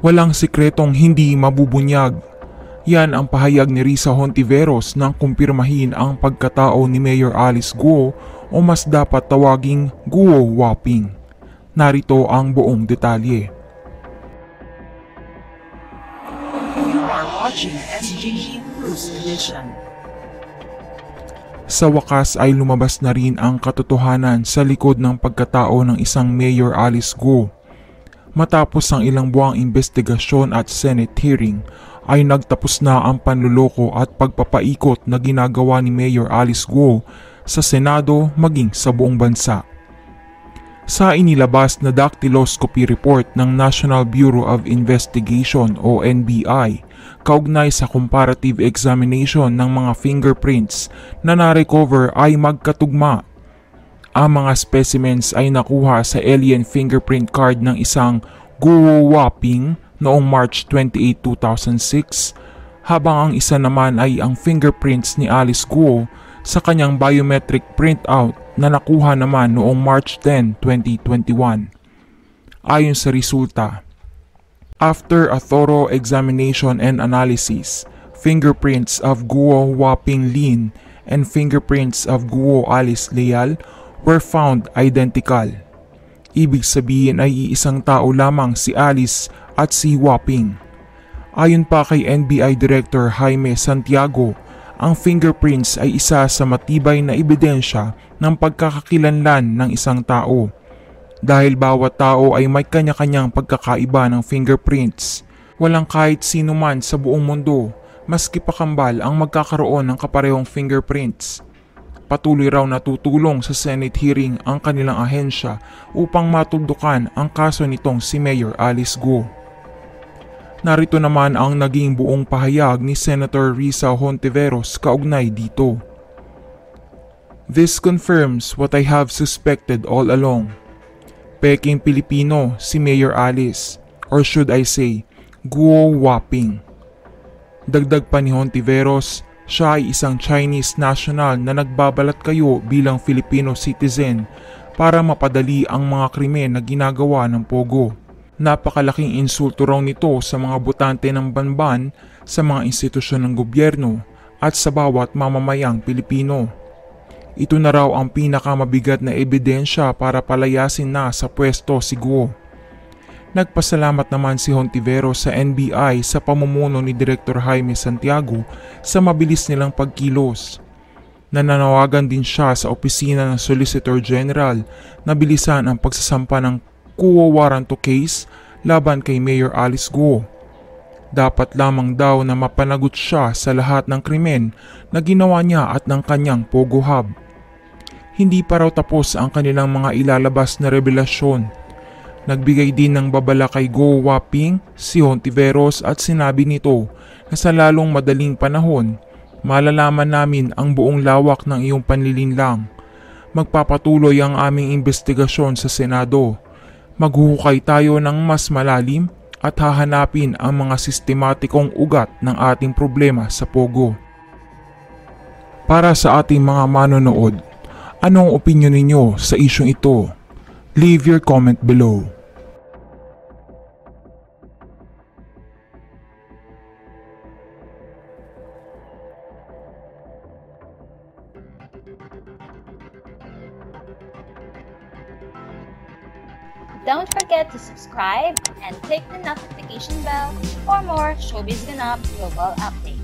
Walang sikretong hindi mabubunyag. Yan ang pahayag ni Risa Hontiveros nang kumpirmahin ang pagkatao ni Mayor Alice Guo o mas dapat tawaging Guo Waping. Narito ang buong detalye. You are watching SGG News Edition. Sa wakas ay lumabas na rin ang katotohanan sa likod ng pagkatao ng isang Mayor Alice Guo. Matapos ang ilang buwang investigasyon at Senate hearing, ay nagtapos na ang panluloko at pagpapaikot na ginagawa ni Mayor Alice Guo sa Senado maging sa buong bansa. Sa inilabas na dactyloscopy report ng National Bureau of Investigation o NBI, kaugnay sa comparative examination ng mga fingerprints na na-recover ay magkatugma. Ang mga specimens ay nakuha sa alien fingerprint card ng isang Guo Waping noong March 28, 2006, habang ang isa naman ay ang fingerprints ni Alice Guo sa kanyang biometric printout na nakuha naman noong March 10, 2021. Ayon sa resulta, after a thorough examination and analysis, fingerprints of Guo Waping Lin and fingerprints of Guo Alice Leal were found identical. Ibig sabihin ay iisang tao lamang si Alice at si Waping. Ayon pa kay NBI Director Jaime Santiago, ang fingerprints ay isa sa matibay na ebidensya ng pagkakakilanlan ng isang tao. Dahil bawat tao ay may kanya-kanyang pagkakaiba ng fingerprints, walang kahit sino man sa buong mundo, maski pa kambal ang magkakaroon ng kaparehong fingerprints. Patuloy raw na tutulong sa Senate hearing ang kanilang ahensya upang matuldukan ang kaso nitong si Mayor Alice Guo. Narito naman ang naging buong pahayag ni Senator Risa Hontiveros kaugnay dito. This confirms what I have suspected all along. Peking Pilipino si Mayor Alice, or should I say, Guo Waping. Dagdag pa ni Hontiveros, siya ay isang Chinese national na nagbabalat kayo bilang Filipino citizen para mapadali ang mga krimen na ginagawa ng Pogo. Napakalaking insulto raw nito sa mga botante ng banban, sa mga institusyon ng gobyerno at sa bawat mamamayang Pilipino. Ito na raw ang pinakamabigat na ebidensya para palayasin na sa pwesto si Guo. Nagpasalamat naman si Hontiveros sa NBI sa pamumuno ni Director Jaime Santiago sa mabilis nilang pagkilos. Nananawagan din siya sa opisina ng Solicitor General na bilisan ang pagsasampa ng quo warranto case laban kay Mayor Alice Guo. Dapat lamang daw na mapanagot siya sa lahat ng krimen na ginawa niya at ng kanyang Pogo Hub. Hindi pa raw tapos ang kanilang mga ilalabas na revelasyon. Nagbigay din ng babala kay Guo Waping si Hontiveros at sinabi nito na sa lalong madaling panahon, malalaman namin ang buong lawak ng iyong panlilinlang. Magpapatuloy ang aming investigasyon sa Senado. Maghuhukay tayo ng mas malalim at hahanapin ang mga sistematikong ugat ng ating problema sa Pogo. Para sa ating mga manonood, anong opinyon ninyo sa isyong ito? Leave your comment below. Don't forget to subscribe and click the notification bell for more Showbiz Ganap global updates.